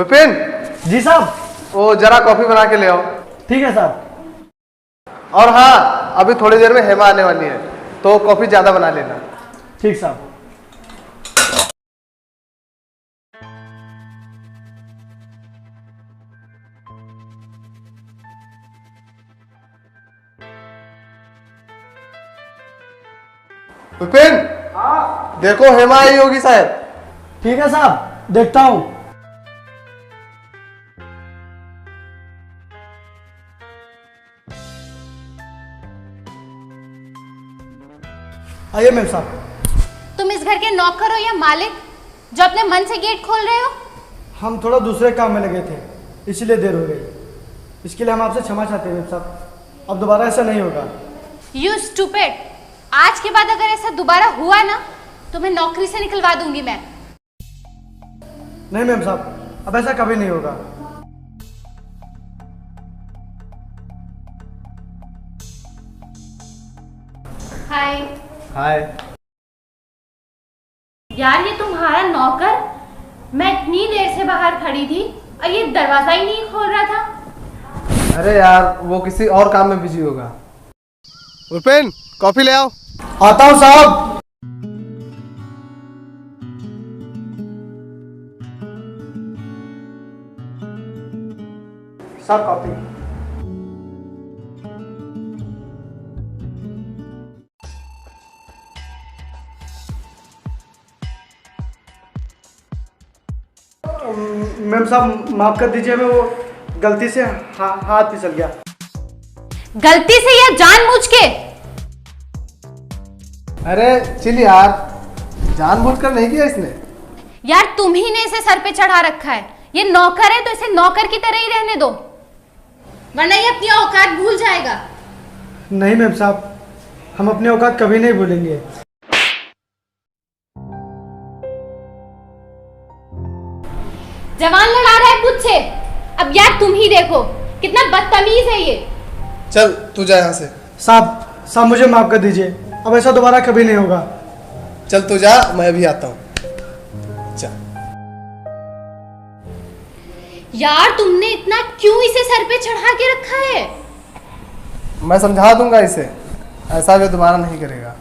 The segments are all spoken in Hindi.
विपिन। जी साहब। वो जरा कॉफी बना के ले आओ। ठीक है साहब। और हाँ, अभी थोड़ी देर में हेमा आने वाली है, तो कॉफी ज्यादा बना लेना। ठीक साहब। विपिन। देखो हेमा आई होगी शायद। ठीक है साहब, देखता हूँ। आइए मैम साहब। तुम इस घर के नौकर हो या मालिक जो अपने मन से गेट खोल रहे हो? हम थोड़ा दूसरे काम में लगे थे, इसलिए देर हो गई। इसके लिए हम आपसे क्षमा चाहते हैं मैम साहब। अब दोबारा ऐसा नहीं होगा। You stupid! आज के बाद अगर ऐसा दोबारा हुआ ना तो मैं नौकरी से निकलवा दूंगी। मैं नहीं मैम साहब, अब ऐसा कभी नहीं होगा। हाय। हाय। यार ये तुम्हारा नौकर, मैं इतनी देर से बाहर खड़ी थी और ये दरवाजा ही नहीं खोल रहा था। अरे यार, वो किसी और काम में बिजी होगा। विपिन, कॉफी ले आओ। आता हूँ साहब। साहब कॉफी। मैम साहब माफ कर दीजिए, मैं वो गलती से हाथ फिसल गया। गलती से या जानबूझ के? अरे चिल यार, जानबूझकर नहीं किया इसने। यार तुम ही ने इसे सर पे चढ़ा रखा है। ये नौकर है तो इसे नौकर की तरह ही रहने दो, वरना ये अपनी औकात भूल जाएगा। नहीं मैम साहब, हम अपनी औकात कभी नहीं भूलेंगे। जवान लड़ा रहा है मुझसे। अब यार तुम ही देखो कितना बदतमीज है ये। चल तू जा यहाँ से। साहब मुझे माफ कर दीजिए, अब ऐसा दोबारा कभी नहीं होगा। चल तू जा, मैं अभी आता हूँ। चल। यार तुमने इतना क्यों इसे सर पे चढ़ा के रखा है? मैं समझा दूंगा इसे, ऐसा भी दोबारा नहीं करेगा।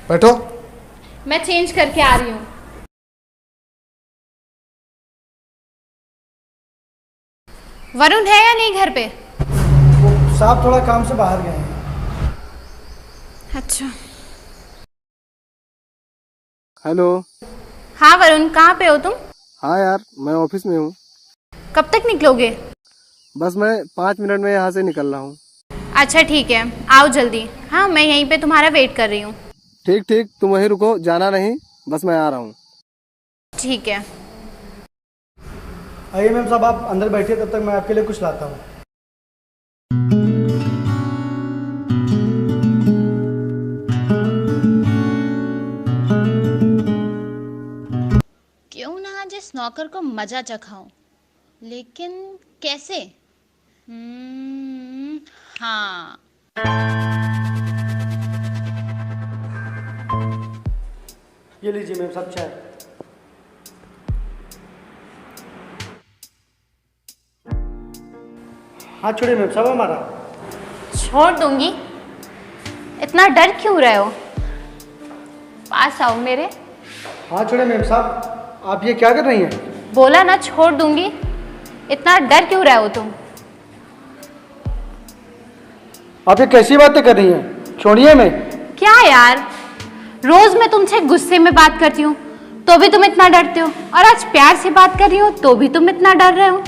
बैठो। मैं चेंज करके आ रही हूँ। वरुण है या नहीं घर पे? वो साहब थोड़ा काम से बाहर गए हैं। अच्छा। हेलो। हाँ वरुण, कहाँ पे हो तुम? हाँ यार, मैं ऑफिस में हूँ। कब तक निकलोगे? बस मैं 5 मिनट में यहाँ से निकल रहा हूँ। अच्छा ठीक है, आओ जल्दी। हाँ मैं यहीं पे तुम्हारा वेट कर रही हूँ। ठीक ठीक, तुम वहीं रुको, जाना नहीं, बस मैं आ रहा हूँ। ठीक है। आइए मैम साहब, आप अंदर बैठिए, तब तक मैं आपके लिए कुछ लाता हूँ। क्यों ना आज इस नौकर को मजा चखाऊं, लेकिन कैसे? हाँ, ये लीजिए मैम साहब चाय। हाँ छोड़िए मैम साहब हमारा। छोड़ दूंगी। इतना डर क्यों रहे हो? पास आओ मेरे। हाँ छोड़िए मैम साहब, आप ये क्या कर रही हैं? बोला ना छोड़ दूंगी। इतना डर क्यों रहे हो तुम? आप ये कैसी बातें कर रही हैं? छोड़िए मैं। क्या यार, रोज मैं तुमसे गुस्से में बात करती हूँ तो भी तुम इतना डरते हो, और आज प्यार से बात कर रही हो तो भी तुम इतना डर रहे हो।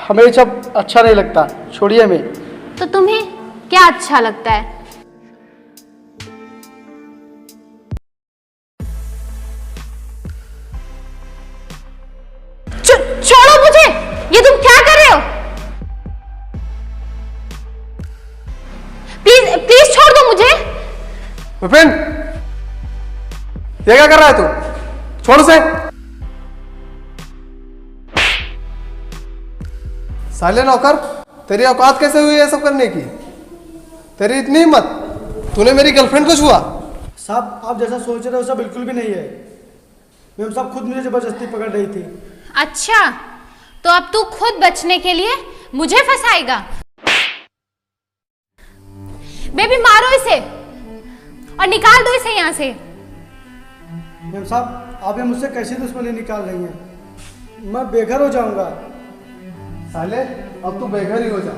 हमें ये सब अच्छा नहीं लगता, छोड़िए मैं। तो तुम्हें क्या अच्छा लगता है? छोड़ो मुझे, ये तुम क्या कर रहे हो? प्लीज प्लीज छोड़ दो मुझे। विपिन, ये क्या कर रहा है तू? छोड़ उसे। साले नौकर, तेरी औकात कैसे हुई ये सब करने की? तेरी इतनी हिम्मत, तूने मेरी गर्लफ्रेंड को छुआ? साहब आप जैसा सोच रहे हो वैसा बिल्कुल भी नहीं है। मैम साहब खुद मुझे जबरदस्ती पकड़ रही थी। अच्छा, तो अब तू खुद बचने के लिए मुझे फंसाएगा। बेबी मारो इसे और निकाल दो इसे यहाँ से। मेम साहब, आप ये मुझसे कैसी दुश्मनी निकाल रही हैं? मैं बेघर हो जाऊंगा। साले अब तू बेघर ही हो जा।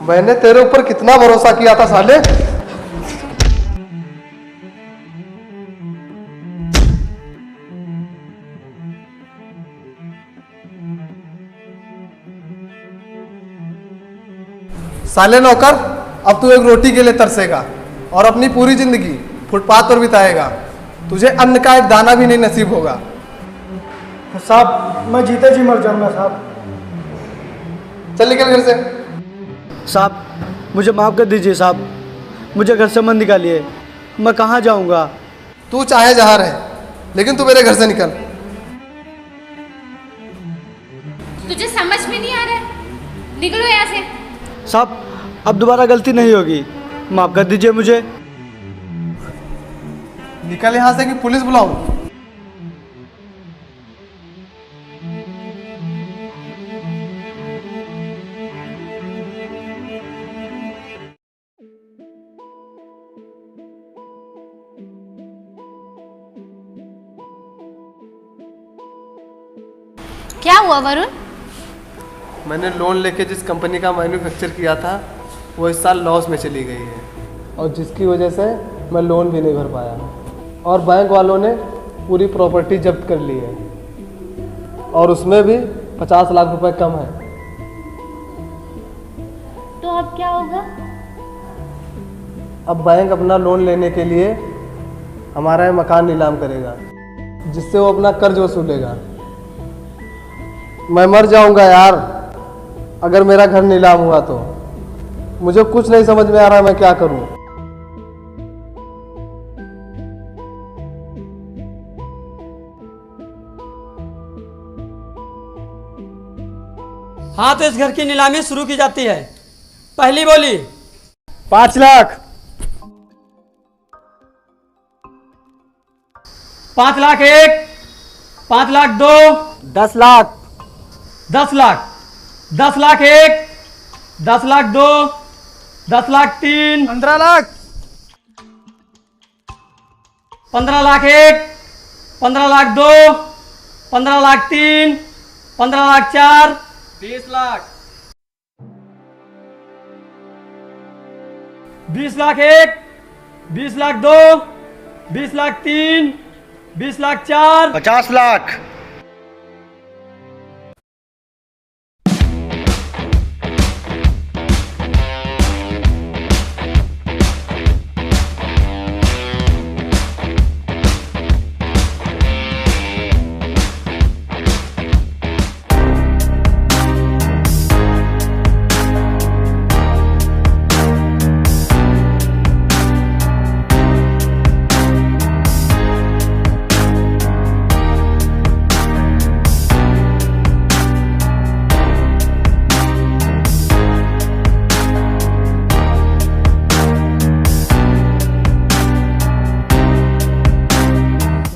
मैंने तेरे ऊपर कितना भरोसा किया था साले। साले नौकर, अब तू एक रोटी के लिए तरसेगा और अपनी पूरी जिंदगी फुटपाथ पर बिताएगा। तुझे अन्न का एक दाना भी नहीं नसीब होगा। साहब, मैं जीते जी मर जाऊंगा साहब। चल निकल घर से। साहब, मुझे माफ़ कर दीजिए साहब, मुझे घर से मत निकालिए। मैं कहाँ जाऊंगा? तू चाहे जहां रहे, लेकिन तू मेरे घर से निकल। तुझे समझ में नहीं आ रहा है? निकलो यहाँ से। साहब, अब दोबारा गलती नहीं होगी, माफ़ कर दीजिए मुझे। निकल यहां से कि पुलिस बुलाऊं? क्या हुआ वरुण? मैंने लोन लेके जिस कंपनी का मैन्युफैक्चर किया था वो इस साल लॉस में चली गई है, और जिसकी वजह से मैं लोन भी नहीं भर पाया, और बैंक वालों ने पूरी प्रॉपर्टी जब्त कर ली है, और उसमें भी 50 लाख रुपए कम है। तो अब क्या होगा? अब बैंक अपना लोन लेने के लिए हमारा ये मकान नीलाम करेगा, जिससे वो अपना कर्ज वसूलेगा। मैं मर जाऊंगा यार अगर मेरा घर नीलाम हुआ तो। मुझे कुछ नहीं समझ में आ रहा मैं क्या करूं। हाँ, तो इस घर की नीलामी शुरू की जाती है। पहली बोली 5 लाख। 5 लाख 1, 5 लाख 2, 10 लाख। 10 लाख, 10 लाख 1, 10 लाख 2, 10 लाख 3, 15 लाख। 15 लाख 1, 15 लाख 2, 15 लाख 3, 15 लाख 4, 20 लाख। 20 लाख 1, 20 लाख 2, 20 लाख 3, 20 लाख 4, 50 लाख।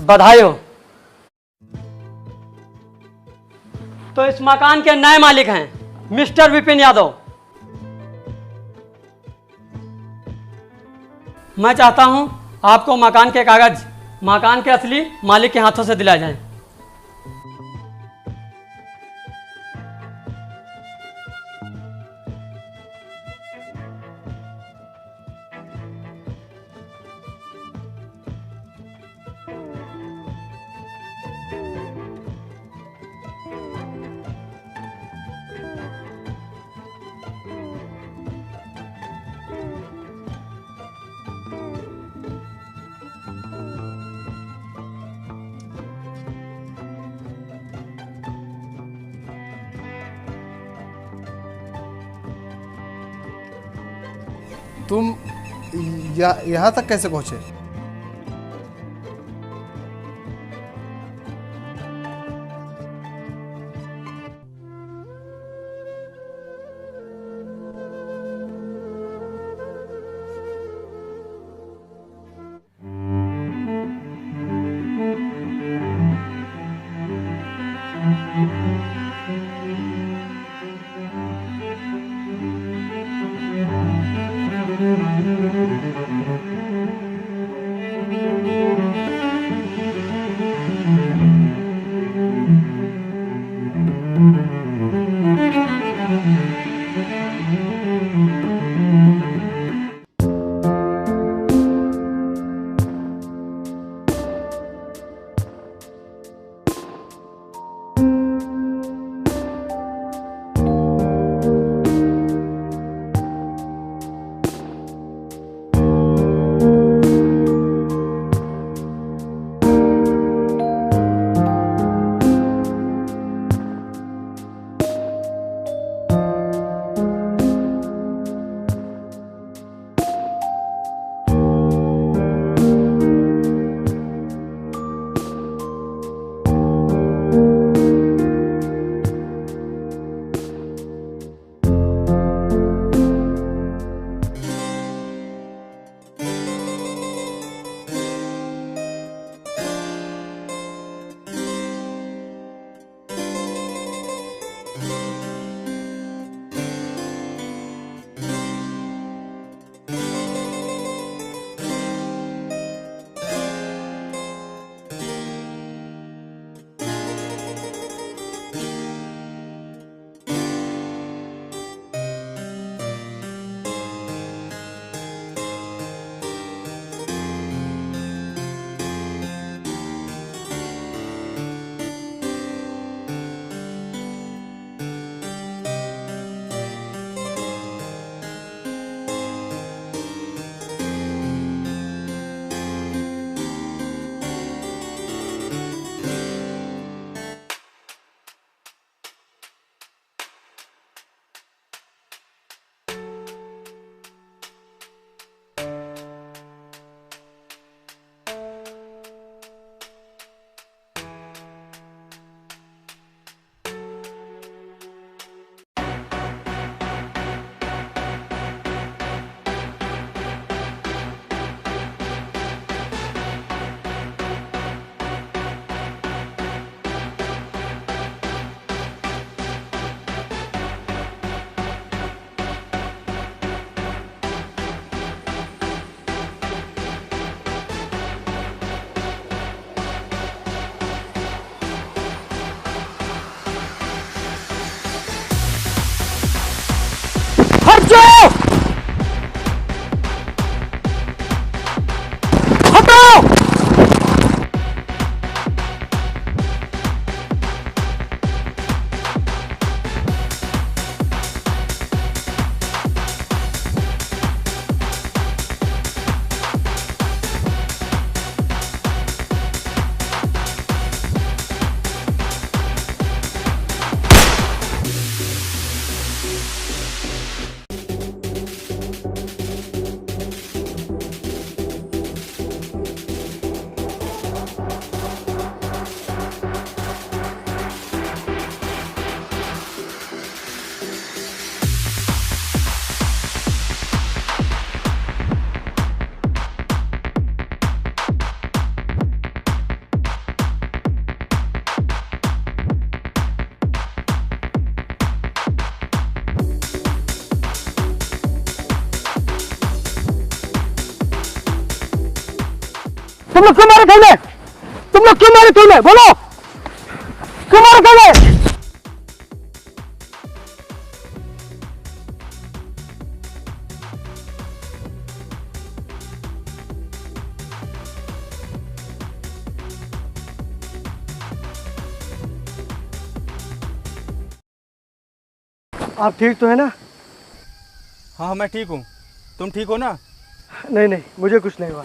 बधाई हो। तो इस मकान के नए मालिक हैं मिस्टर विपिन यादव। मैं चाहता हूं आपको मकान के कागज मकान के असली मालिक के हाथों से दिलाए जाएं। तुम यहाँ तक कैसे पहुंचे? हट जाओ, हटाओ। तुम लोग क्यों मारे थे मैं? तुम लोग क्यों मारे थे मैं? बोलो, क्यों मारे थे मैं? आप ठीक तो है ना? हाँ मैं ठीक हूँ, तुम ठीक हो ना? नहीं नहीं, मुझे कुछ नहीं हुआ।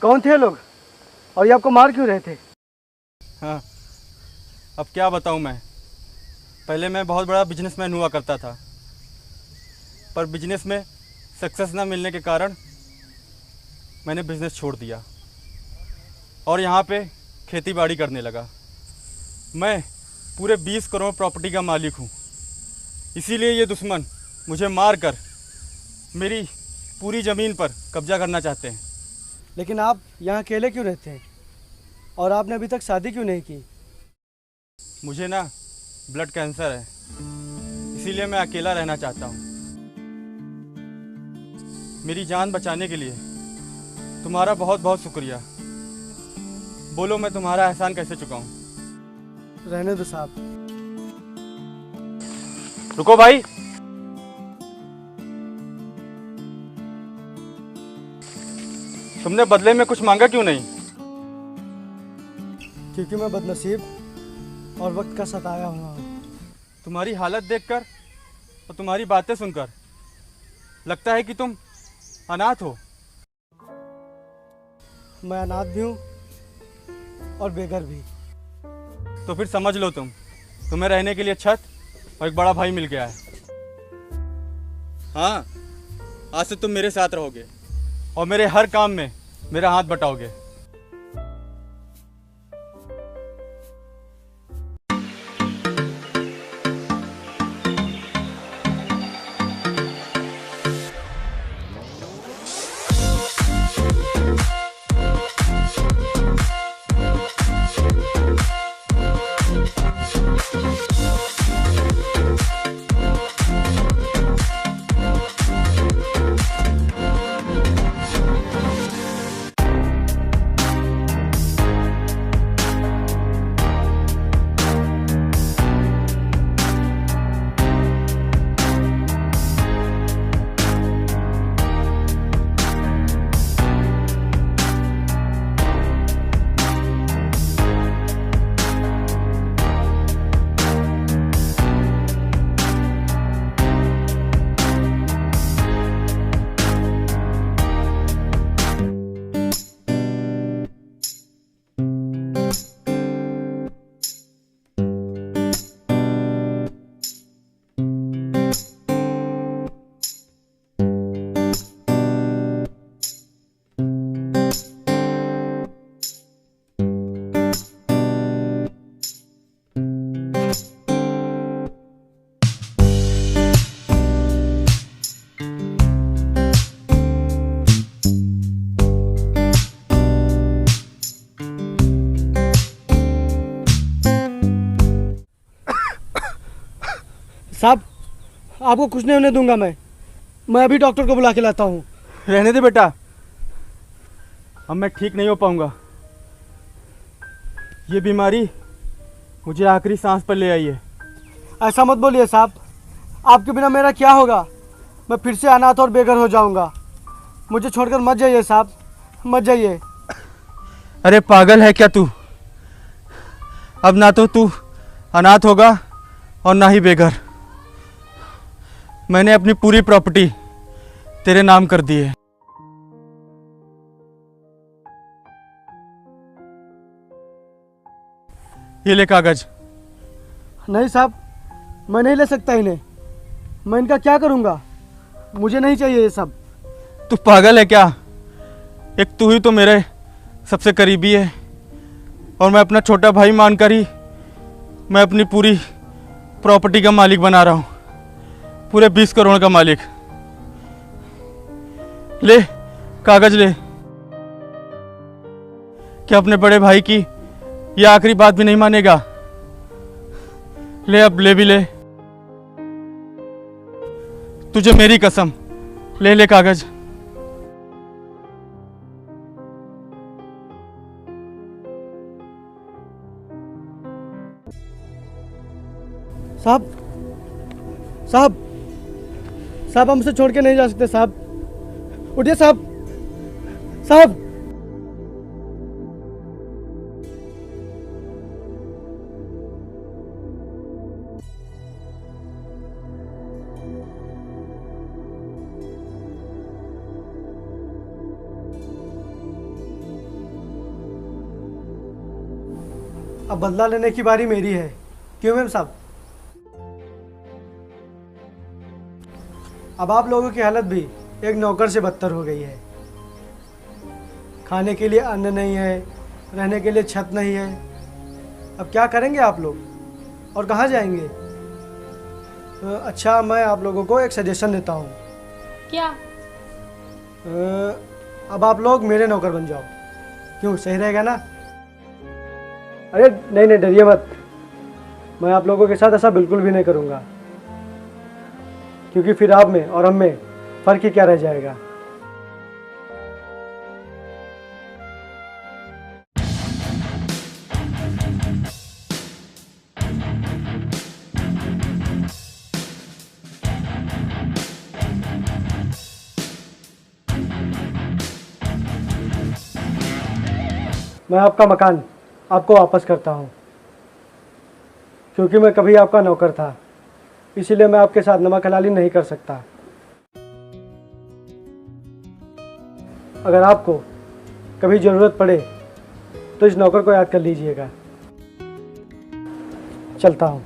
कौन थे लोग और ये आपको मार क्यों रहे थे? हाँ, अब क्या बताऊँ मैं। पहले मैं बहुत बड़ा बिजनेसमैन हुआ करता था, पर बिजनेस में सक्सेस ना मिलने के कारण मैंने बिजनेस छोड़ दिया और यहाँ पे खेती बाड़ी करने लगा। मैं पूरे 20 करोड़ प्रॉपर्टी का मालिक हूँ, इसीलिए ये दुश्मन मुझे मार कर मेरी पूरी ज़मीन पर कब्जा करना चाहते हैं। लेकिन आप यहाँ अकेले क्यों रहते हैं और आपने अभी तक शादी क्यों नहीं की? मुझे ना ब्लड कैंसर है, इसीलिए मैं अकेला रहना चाहता हूँ। मेरी जान बचाने के लिए तुम्हारा बहुत बहुत शुक्रिया। बोलो मैं तुम्हारा एहसान कैसे चुकाऊं? रहने दो साहब। रुको भाई, तुमने बदले में कुछ मांगा क्यों नहीं? क्योंकि मैं बदनसीब और वक्त का सताया हुआ हूँ। तुम्हारी हालत देखकर और तुम्हारी बातें सुनकर लगता है कि तुम अनाथ हो। मैं अनाथ भी हूँ और बेघर भी। तो फिर समझ लो तुम्हें रहने के लिए छत और एक बड़ा भाई मिल गया है। हाँ, आज से तुम मेरे साथ रहोगे और मेरे हर काम में मेरा हाथ बटाओगे। साहब, आपको कुछ नहीं होने दूंगा मैं अभी डॉक्टर को बुला के लाता हूँ। रहने दे बेटा, अब मैं ठीक नहीं हो पाऊंगा। ये बीमारी मुझे आखिरी सांस पर ले आई है। ऐसा मत बोलिए साहब, आपके बिना मेरा क्या होगा? मैं फिर से अनाथ और बेघर हो जाऊंगा। मुझे छोड़कर मत जाइए साहब, मत जाइए। अरे पागल है क्या तू? अब ना तो तू अनाथ होगा और ना ही बेघर। मैंने अपनी पूरी प्रॉपर्टी तेरे नाम कर दी है। ये ले कागज। नहीं साहब, मैं नहीं ले सकता इन्हें। मैं इनका क्या करूंगा? मुझे नहीं चाहिए ये सब। तू पागल है क्या? एक तू ही तो मेरे सबसे करीबी है और मैं अपना छोटा भाई मानकर ही मैं अपनी पूरी प्रॉपर्टी का मालिक बना रहा हूँ, पूरे 20 करोड़ का मालिक। ले कागज ले। क्या अपने बड़े भाई की ये आखिरी बात भी नहीं मानेगा? ले, अब ले भी ले। तुझे मेरी कसम, ले ले कागज। साहब साहब साहब, हमसे छोड़ के नहीं जा सकते साहब। उठिए साहब, साहब। अब बदला लेने की बारी मेरी है। क्यों मैम साहब? अब आप लोगों की हालत भी एक नौकर से बदतर हो गई है। खाने के लिए अन्न नहीं है, रहने के लिए छत नहीं है। अब क्या करेंगे आप लोग और कहाँ जाएंगे? अच्छा, मैं आप लोगों को एक सजेशन देता हूँ। क्या? अब आप लोग मेरे नौकर बन जाओ। क्यों, सही रहेगा ना? अरे नहीं नहीं, डरिए मत। मैं आप लोगों के साथ ऐसा बिल्कुल भी नहीं करूँगा, क्योंकि फिर आप में और हम में फ़र्क ही क्या रह जाएगा। मैं आपका मकान आपको वापस करता हूँ, क्योंकि मैं कभी आपका नौकर था, इसीलिए मैं आपके साथ नमक हलाली नहीं कर सकता। अगर आपको कभी ज़रूरत पड़े तो इस नौकर को याद कर लीजिएगा। चलता हूँ।